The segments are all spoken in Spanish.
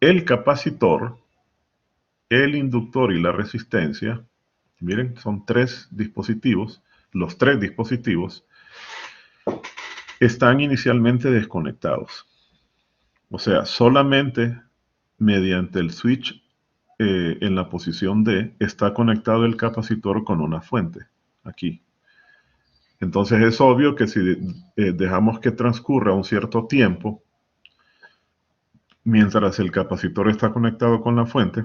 el capacitor, el inductor y la resistencia, miren, son tres dispositivos, los tres dispositivos están inicialmente desconectados. O sea, solamente mediante el switch en la posición D está conectado el capacitor con una fuente, aquí. Entonces es obvio que si dejamos que transcurra un cierto tiempo, mientras el capacitor está conectado con la fuente,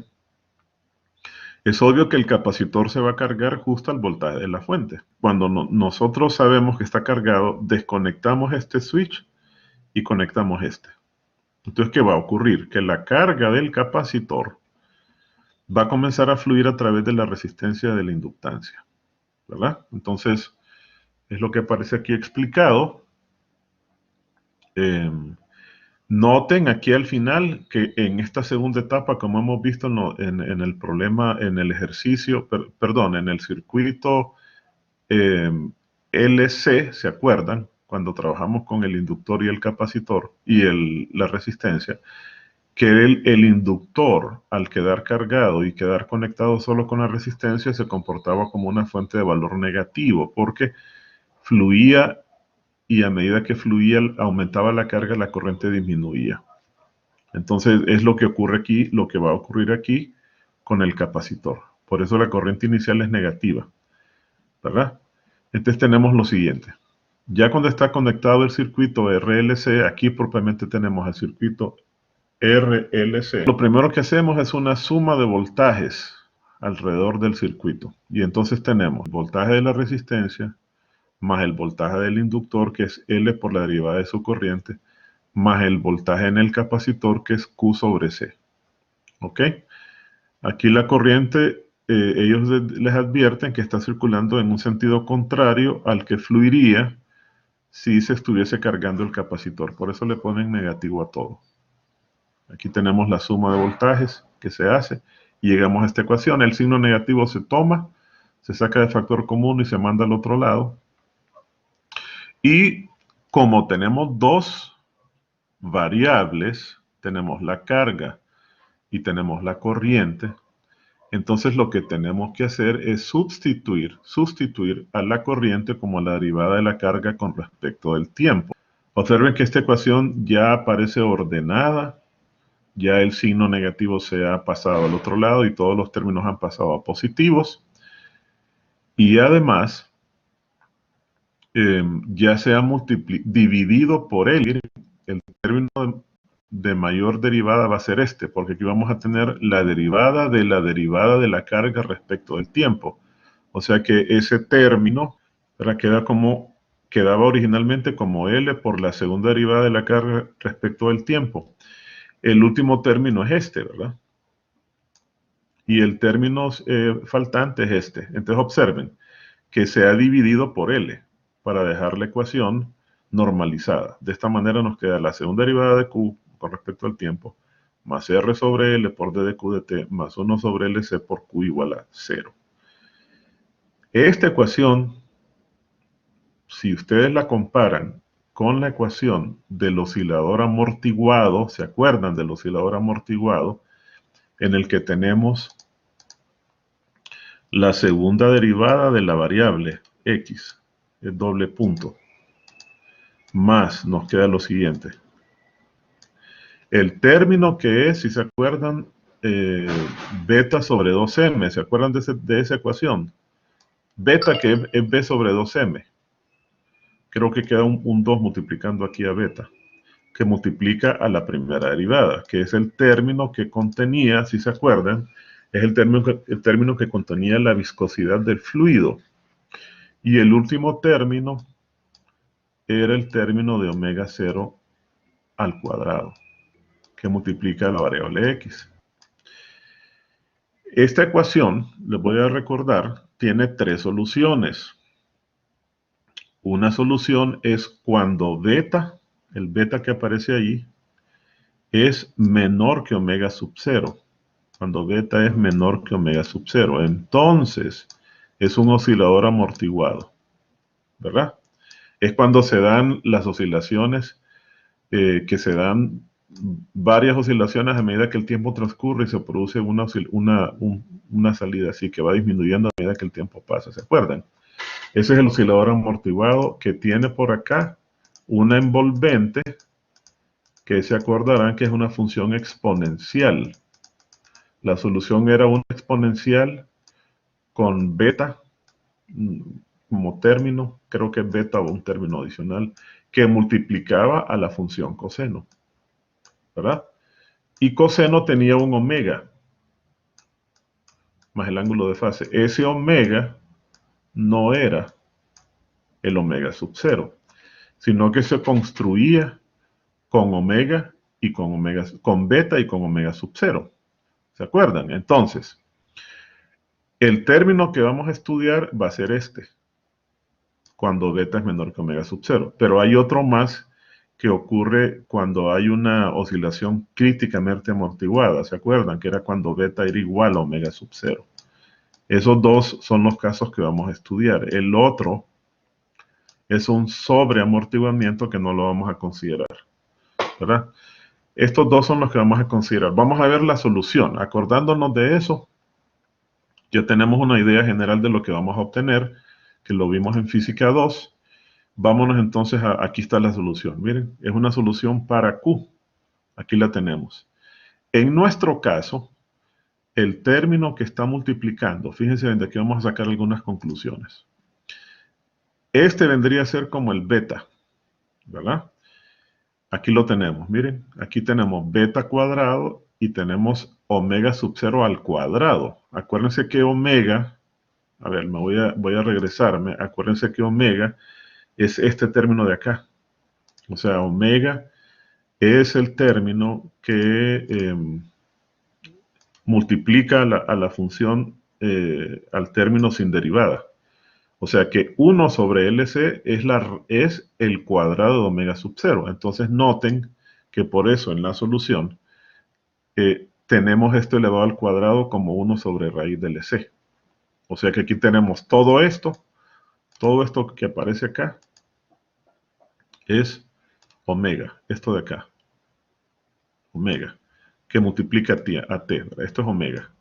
es obvio que el capacitor se va a cargar justo al voltaje de la fuente. Cuando nosotros sabemos que está cargado, desconectamos este switch y conectamos este. Entonces, ¿qué va a ocurrir? Que la carga del capacitor va a comenzar a fluir a través de la resistencia de la inductancia, ¿verdad? Entonces, es lo que aparece aquí explicado. Noten aquí al final que en esta segunda etapa, como hemos visto en el problema, en el ejercicio, perdón, en el circuito LC, ¿se acuerdan? Cuando trabajamos con el inductor y el capacitor y la resistencia, que el inductor, al quedar cargado y quedar conectado solo con la resistencia, se comportaba como una fuente de valor negativo, porque fluía y a medida que fluía, aumentaba la carga, la corriente disminuía. Entonces, es lo que ocurre aquí, lo que va a ocurrir aquí con el capacitor. Por eso la corriente inicial es negativa, ¿verdad? Entonces tenemos lo siguiente. Ya cuando está conectado el circuito RLC, aquí propiamente tenemos el circuito RLC. Lo primero que hacemos es una suma de voltajes alrededor del circuito. Y entonces tenemos el voltaje de la resistencia más el voltaje del inductor, que es L por la derivada de su corriente, más el voltaje en el capacitor, que es Q sobre C. ¿Ok? Aquí la corriente, ellos les advierten que está circulando en un sentido contrario al que fluiría si se estuviese cargando el capacitor. Por eso le ponen negativo a todo. Aquí tenemos la suma de voltajes que se hace y llegamos a esta ecuación. El signo negativo se toma, se saca de factor común y se manda al otro lado. Y como tenemos dos variables, tenemos la carga y tenemos la corriente, entonces lo que tenemos que hacer es sustituir a la corriente como la derivada de la carga con respecto del tiempo. Observen que esta ecuación ya aparece ordenada, ya el signo negativo se ha pasado al otro lado y todos los términos han pasado a positivos. Y además, ya se ha dividido por él. El término de mayor derivada va a ser este, porque aquí vamos a tener la derivada de la carga respecto del tiempo. O sea que ese término quedaba originalmente como L por la segunda derivada de la carga respecto del tiempo. El último término es este, ¿verdad? Y el término faltante es este. Entonces observen que se ha dividido por L para dejar la ecuación normalizada. De esta manera nos queda la segunda derivada de Q con respecto al tiempo, más R sobre L por D de Q de T, más 1 sobre LC por Q igual a 0. Esta ecuación, si ustedes la comparan con la ecuación del oscilador amortiguado, ¿se acuerdan del oscilador amortiguado? En el que tenemos la segunda derivada de la variable X, el doble punto, más nos queda lo siguiente. El término que es, si se acuerdan, beta sobre 2m, ¿se acuerdan de esa ecuación? Beta que es b sobre 2m. Creo que queda un 2 multiplicando aquí a beta, que multiplica a la primera derivada, que es el término que contenía, si se acuerdan, es el término que contenía la viscosidad del fluido. Y el último término era el término de omega 0 al cuadrado, que multiplica la variable x. Esta ecuación, les voy a recordar, tiene tres soluciones. Una solución es cuando beta, el beta que aparece ahí, es menor que omega sub 0. Cuando beta es menor que omega sub 0. Entonces, es un oscilador amortiguado, ¿verdad? Es cuando se dan las oscilaciones que se dan varias oscilaciones a medida que el tiempo transcurre y se produce una salida así que va disminuyendo a medida que el tiempo pasa. ¿Se acuerdan? Ese es el oscilador amortiguado que tiene por acá una envolvente que se acordarán que es una función exponencial. La solución era una exponencial con beta como término, creo que es beta o un término adicional, que multiplicaba a la función coseno, ¿verdad? Y coseno tenía un omega, más el ángulo de fase. Ese omega no era el omega sub cero, sino que se construía con omega y con beta y con omega sub cero. ¿Se acuerdan? Entonces, el término que vamos a estudiar va a ser este, cuando beta es menor que omega sub cero. Pero hay otro más que ocurre cuando hay una oscilación críticamente amortiguada. ¿Se acuerdan? Que era cuando beta era igual a omega sub cero. Esos dos son los casos que vamos a estudiar. El otro es un sobreamortiguamiento que no lo vamos a considerar, ¿verdad? Estos dos son los que vamos a considerar. Vamos a ver la solución. Acordándonos de eso, ya tenemos una idea general de lo que vamos a obtener, que lo vimos en física 2. Vámonos entonces aquí está la solución. Miren, es una solución para Q. Aquí la tenemos. En nuestro caso, el término que está multiplicando, fíjense, de aquí vamos a sacar algunas conclusiones. Este vendría a ser como el beta, ¿verdad? Aquí lo tenemos, miren, aquí tenemos beta cuadrado y tenemos omega sub 0 al cuadrado. Acuérdense que omega, a ver, voy a regresarme, acuérdense que omega es este término de acá. O sea, omega es el término que multiplica a la función al término sin derivada. O sea que 1 sobre LC es el cuadrado de omega sub 0. Entonces noten que por eso en la solución tenemos esto elevado al cuadrado como 1 sobre raíz de LC. O sea que aquí tenemos todo esto que aparece acá es omega, esto de acá, omega, que multiplica a t, ¿verdad? Esto es omega.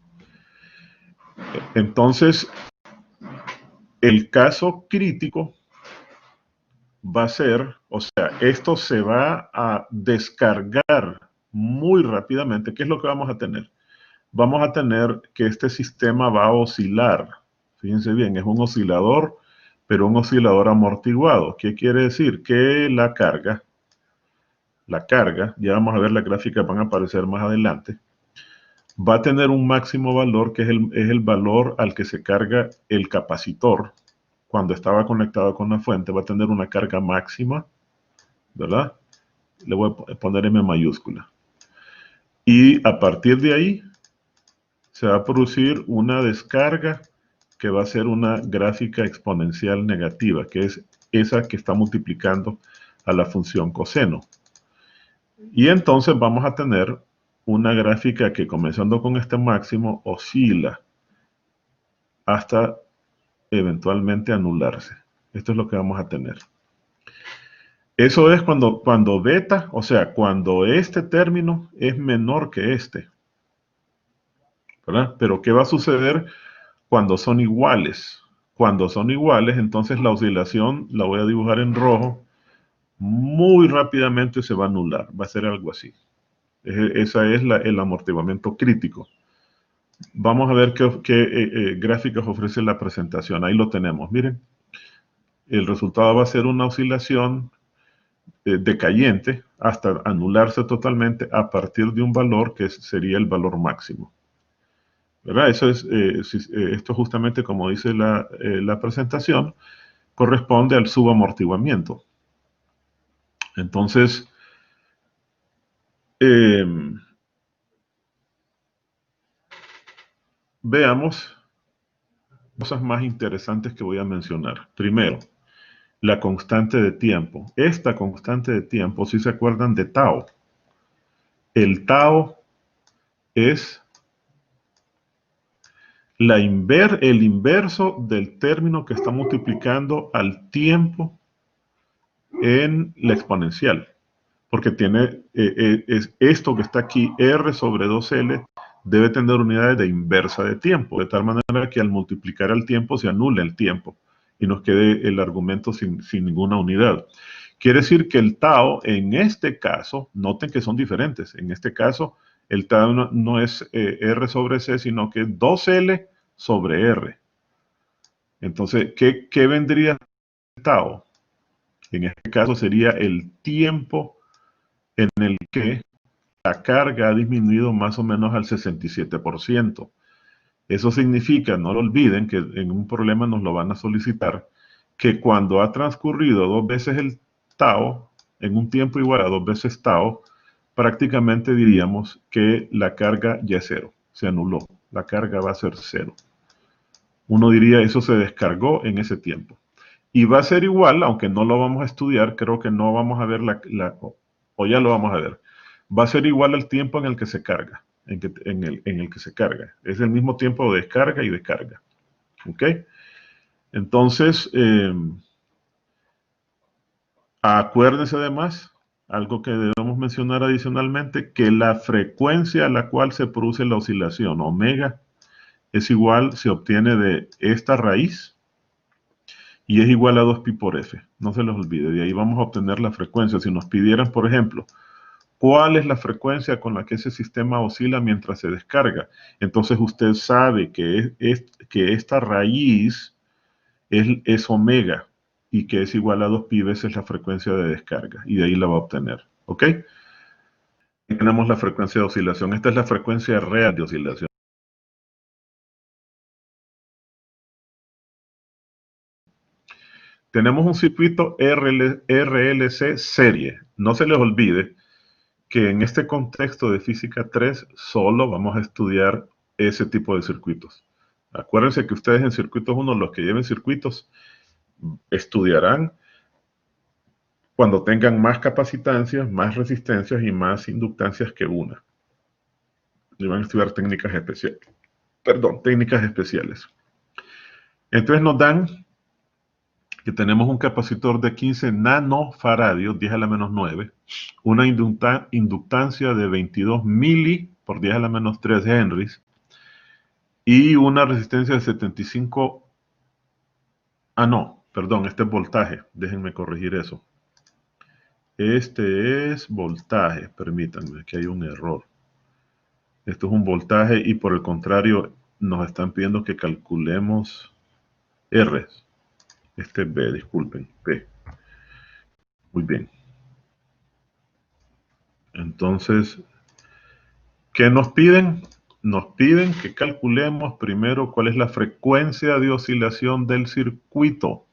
Entonces, el caso crítico va a ser, o sea, esto se va a descargar muy rápidamente. ¿Qué es lo que vamos a tener? Vamos a tener que este sistema va a oscilar. Fíjense bien, es un oscilador, pero un oscilador amortiguado. ¿Qué quiere decir? Que la carga, ya vamos a ver la gráfica, van a aparecer más adelante, va a tener un máximo valor que es el valor al que se carga el capacitor. Cuando estaba conectado con la fuente va a tener una carga máxima, ¿verdad? Le voy a poner M mayúscula. Y a partir de ahí se va a producir una descarga que va a ser una gráfica exponencial negativa, que es esa que está multiplicando a la función coseno. Y entonces vamos a tener una gráfica que comenzando con este máximo oscila hasta eventualmente anularse. Esto es lo que vamos a tener. Eso es cuando beta, o sea, cuando este término es menor que este, ¿verdad? Pero ¿qué va a suceder cuando son iguales? Cuando son iguales, entonces la oscilación, la voy a dibujar en rojo, muy rápidamente se va a anular, va a ser algo así. Ese es el amortiguamiento crítico. Vamos a ver qué gráficas ofrece la presentación. Ahí lo tenemos, miren. El resultado va a ser una oscilación decayente hasta anularse totalmente a partir de un valor que sería el valor máximo. ¿Verdad? Esto justamente, como dice la presentación, corresponde al subamortiguamiento. Entonces, veamos cosas más interesantes que voy a mencionar. Primero, la constante de tiempo. Esta constante de tiempo, si se acuerdan de tau, el tau es el inverso del término que está multiplicando al tiempo en la exponencial. porque tiene es esto que está aquí, R sobre 2L, debe tener unidades de inversa de tiempo, de tal manera que al multiplicar el tiempo se anule el tiempo y nos quede el argumento sin ninguna unidad. Quiere decir que el tau, en este caso, noten que son diferentes. En este caso, el tau no es R sobre C, sino que 2L sobre R. Entonces, ¿qué vendría el tau? En este caso sería el tiempo en el que la carga ha disminuido más o menos al 67%. Eso significa, no lo olviden, que en un problema nos lo van a solicitar, que cuando ha transcurrido 2 veces el tau, en un tiempo igual a 2 veces tau, prácticamente diríamos que la carga ya es cero, se anuló, la carga va a ser cero. Uno diría eso se descargó en ese tiempo. Y va a ser igual, aunque no lo vamos a estudiar, creo que no vamos a ver o ya lo vamos a ver. Va a ser igual al tiempo en el que se carga, en el que se carga. Es el mismo tiempo de descarga y de carga. ¿Ok? Entonces, acuérdense además, algo que debemos mencionar adicionalmente, que la frecuencia a la cual se produce la oscilación, omega, es igual, se obtiene de esta raíz, y es igual a 2pi por f. No se les olvide, de ahí vamos a obtener la frecuencia. Si nos pidieran, por ejemplo, ¿cuál es la frecuencia con la que ese sistema oscila mientras se descarga? Entonces usted sabe que esta raíz es omega y que es igual a 2pi veces la frecuencia de descarga. Y de ahí la va a obtener. ¿Ok? Tenemos la frecuencia de oscilación. Esta es la frecuencia real de oscilación. Tenemos un circuito RLC serie. No se les olvide que en este contexto de física 3 solo vamos a estudiar ese tipo de circuitos. Acuérdense que ustedes en circuitos 1, los que lleven circuitos, estudiarán cuando tengan más capacitancias, más resistencias y más inductancias que una. Y van a estudiar técnicas especiales. Técnicas especiales. Entonces nos dan que tenemos un capacitor de 15 nanofaradios, 10 a la menos 9, una inductancia de 22 mili por 10 a la menos 3 henries, y una resistencia de 75, este es voltaje, déjenme corregir eso. Este es voltaje, permítanme, que hay un error. Esto es un voltaje y por el contrario nos están pidiendo que calculemos R. Este es B, disculpen, P. Muy bien. Entonces, ¿qué nos piden? Nos piden que calculemos primero cuál es la frecuencia de oscilación del circuito,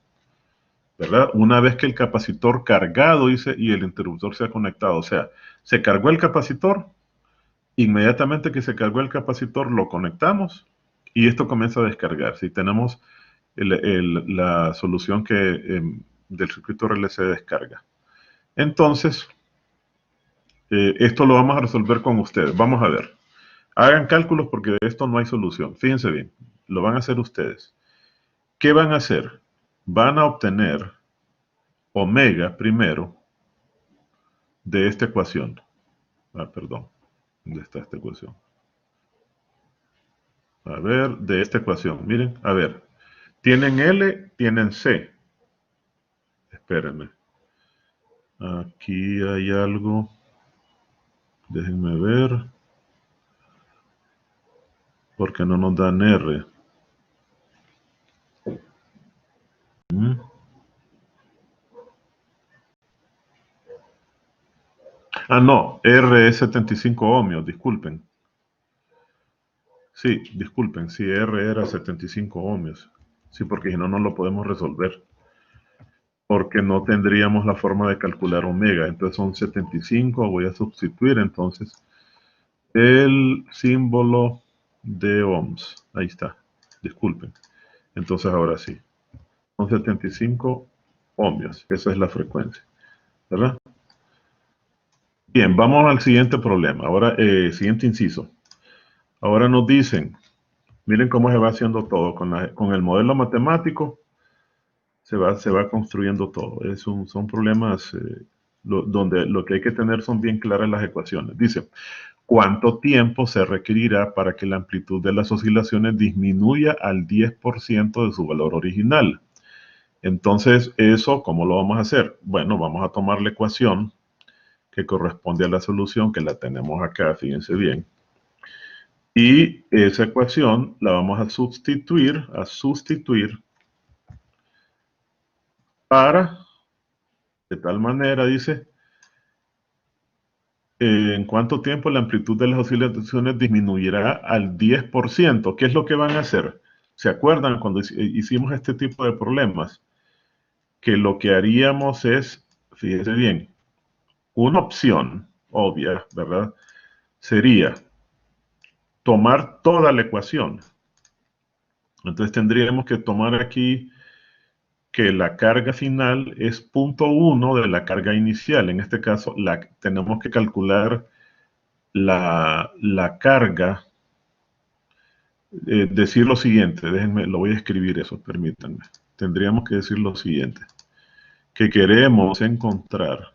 ¿verdad? Una vez que el capacitor cargado y el interruptor se ha conectado. O sea, se cargó el capacitor, inmediatamente que se cargó el capacitor lo conectamos y esto comienza a descargar. Si tenemos la solución del circuito RLC descarga. Entonces, esto lo vamos a resolver con ustedes. Vamos a ver. Hagan cálculos porque de esto no hay solución. Fíjense bien, lo van a hacer ustedes. ¿Qué van a hacer? Van a obtener omega primero de esta ecuación. Perdón. ¿Dónde está esta ecuación? A ver, de esta ecuación. Miren, a ver. Tienen L, tienen C. Espérenme. Aquí hay algo. Déjenme ver. Porque no nos dan R. No, R es 75 ohmios, disculpen. Sí, disculpen, si R era 75 ohmios. Sí, porque si no, no lo podemos resolver. Porque no tendríamos la forma de calcular omega. Entonces son 75, voy a sustituir entonces el símbolo de ohms. Ahí está, disculpen. Entonces ahora sí, son 75 ohmios, esa es la frecuencia, ¿verdad? Bien, vamos al siguiente problema. Ahora, siguiente inciso. Ahora nos dicen, miren cómo se va haciendo todo. Con el modelo matemático se va construyendo todo. Son problemas donde lo que hay que tener son bien claras las ecuaciones. Dice, ¿cuánto tiempo se requerirá para que la amplitud de las oscilaciones disminuya al 10% de su valor original? Entonces, ¿eso cómo lo vamos a hacer? Bueno, vamos a tomar la ecuación que corresponde a la solución, que la tenemos acá, fíjense bien. Y esa ecuación la vamos a sustituir para, de tal manera, dice, ¿en cuánto tiempo la amplitud de las oscilaciones disminuirá al 10%? ¿Qué es lo que van a hacer? ¿Se acuerdan cuando hicimos este tipo de problemas? Que lo que haríamos es, fíjense bien, una opción obvia, ¿verdad? Sería tomar toda la ecuación. Entonces tendríamos que tomar aquí que la carga final es 0.1 de la carga inicial. En este caso, tenemos que calcular la carga. Decir lo siguiente, déjenme, lo voy a escribir eso, permítanme. Tendríamos que decir lo siguiente, que queremos encontrar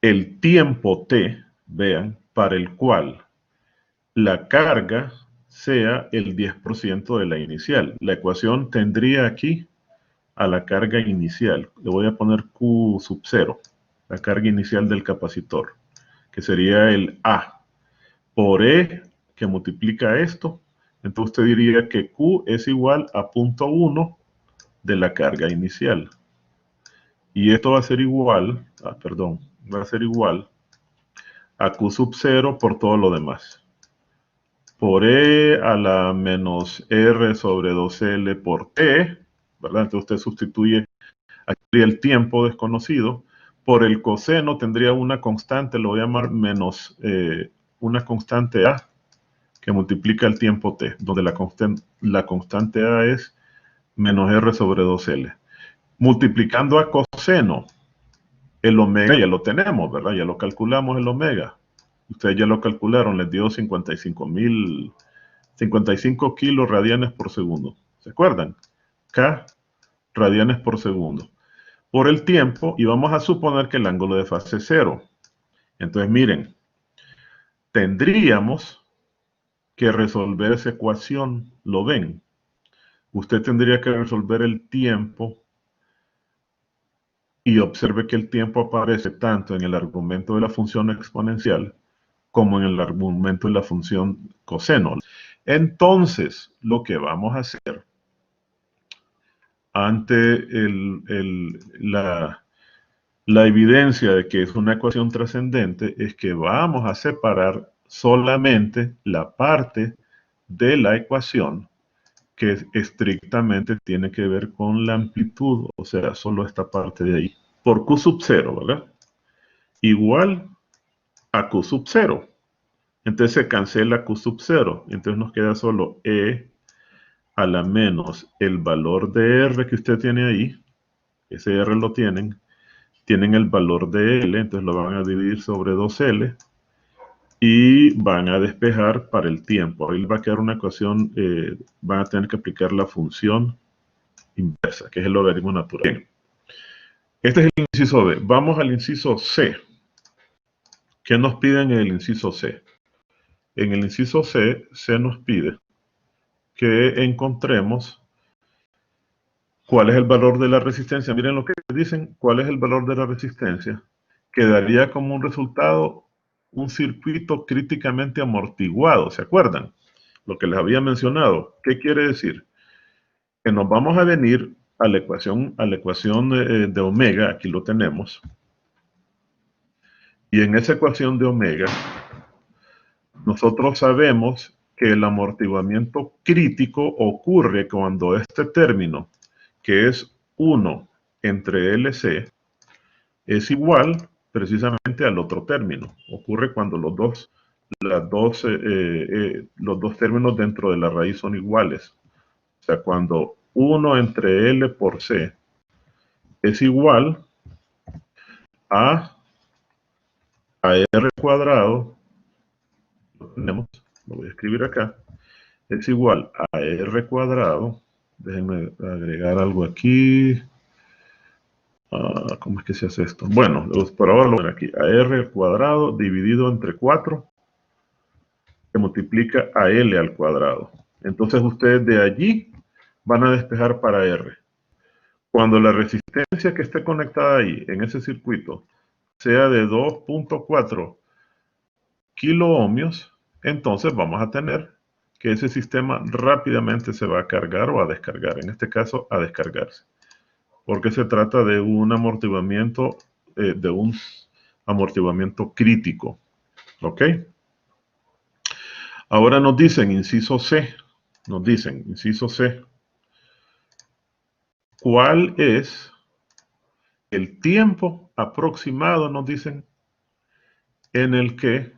el tiempo t, vean, para el cual la carga sea el 10% de la inicial. La ecuación tendría aquí a la carga inicial. Le voy a poner Q sub 0, la carga inicial del capacitor, que sería el A, por E, que multiplica esto. Entonces usted diría que Q es igual a 0.1 de la carga inicial. Y esto va a ser igual, va a ser igual a Q sub 0 por todo lo demás. Por E a la menos R sobre 2L por T, ¿verdad? Entonces usted sustituye aquí el tiempo desconocido. Por el coseno tendría una constante, lo voy a llamar menos una constante A, que multiplica el tiempo t, donde la constante A es menos R sobre 2L. Multiplicando a coseno, el omega ya lo tenemos, ¿verdad? Ya lo calculamos el omega. Ustedes ya lo calcularon, les dio 55 kilos radianes por segundo. ¿Se acuerdan? K radianes por segundo. Por el tiempo, y vamos a suponer que el ángulo de fase es 0. Entonces, miren, tendríamos que resolver esa ecuación, ¿lo ven? Usted tendría que resolver el tiempo y observe que el tiempo aparece tanto en el argumento de la función exponencial como en el argumento de la función coseno. Entonces, lo que vamos a hacer ante la evidencia de que es una ecuación trascendente es que vamos a separar solamente la parte de la ecuación que estrictamente tiene que ver con la amplitud, o sea, solo esta parte de ahí, por Q sub 0, ¿verdad? Igual a Q sub 0. Entonces se cancela Q sub 0, entonces nos queda solo E a la menos el valor de R que usted tiene ahí, ese R lo tienen el valor de L, entonces lo van a dividir sobre 2L, y van a despejar para el tiempo. Ahí va a quedar una ecuación, van a tener que aplicar la función inversa, que es el logaritmo natural. Bien. Este es el inciso B. Vamos al inciso C. ¿Qué nos piden en el inciso C? En el inciso C, se nos pide que encontremos cuál es el valor de la resistencia. Miren lo que dicen, cuál es el valor de la resistencia. Quedaría como un resultado un circuito críticamente amortiguado, ¿se acuerdan? Lo que les había mencionado. ¿Qué quiere decir? Que nos vamos a venir a la ecuación de omega, aquí lo tenemos, y en esa ecuación de omega, nosotros sabemos que el amortiguamiento crítico ocurre cuando este término, que es 1 entre LC, es igual precisamente al otro término. Ocurre cuando los dos términos dentro de la raíz son iguales. O sea, cuando 1 entre L por C es igual a R cuadrado, lo voy a escribir acá, es igual a R cuadrado, déjenme agregar algo aquí, ¿Cómo es que se hace esto? Bueno, por ahora lo ven aquí. A r al cuadrado dividido entre 4 se multiplica a L al cuadrado. Entonces ustedes de allí van a despejar para R. Cuando la resistencia que esté conectada ahí, en ese circuito, sea de 2.4 kiloohmios, entonces vamos a tener que ese sistema rápidamente se va a cargar o a descargar. En este caso, a descargarse. Porque se trata de un amortiguamiento, crítico. ¿Ok? Ahora nos dicen, inciso C, ¿cuál es el tiempo aproximado, nos dicen, en el que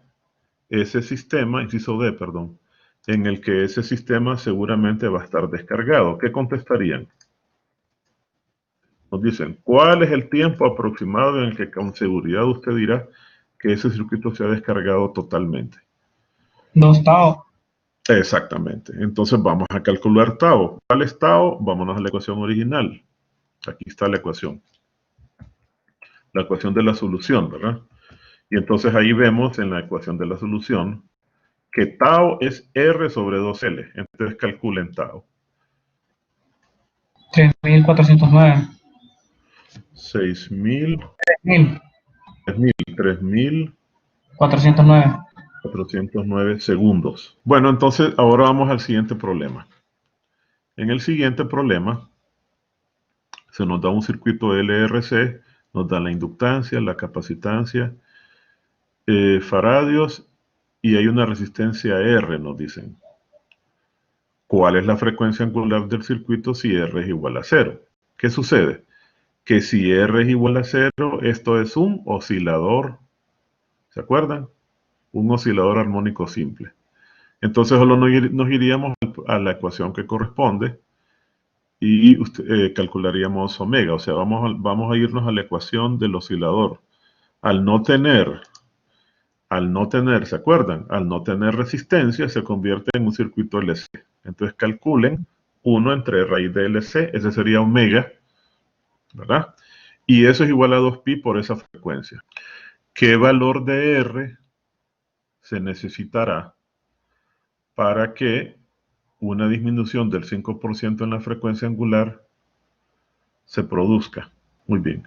ese sistema, inciso D, perdón, en el que ese sistema seguramente va a estar descargado? ¿Qué contestarían? Nos dicen, ¿cuál es el tiempo aproximado en el que con seguridad usted dirá que ese circuito se ha descargado totalmente? 2 tau. Exactamente. Entonces vamos a calcular tau. ¿Cuál es tau? Vámonos a la ecuación original. Aquí está la ecuación de la solución, ¿verdad? Y entonces ahí vemos en la ecuación de la solución que tau es R sobre 2L. Entonces calculen tau. 3.409. 6.000, 3.409. 3.409 segundos. Bueno, entonces ahora vamos al siguiente problema. En el siguiente problema se nos da un circuito LRC, nos da la inductancia, la capacitancia, faradios, y hay una resistencia R, nos dicen. ¿Cuál es la frecuencia angular del circuito si R es igual a 0? ¿Qué sucede? Que si R es igual a 0, esto es un oscilador, ¿se acuerdan? Un oscilador armónico simple. Entonces solo nos iríamos a la ecuación que corresponde y calcularíamos omega. O sea, vamos a irnos a la ecuación del oscilador. Al no tener, ¿se acuerdan? Al no tener resistencia, se convierte en un circuito LC. Entonces calculen 1 entre raíz de LC, ese sería omega, ¿verdad? Y eso es igual a 2pi por esa frecuencia. ¿Qué valor de R se necesitará para que una disminución del 5% en la frecuencia angular se produzca? Muy bien.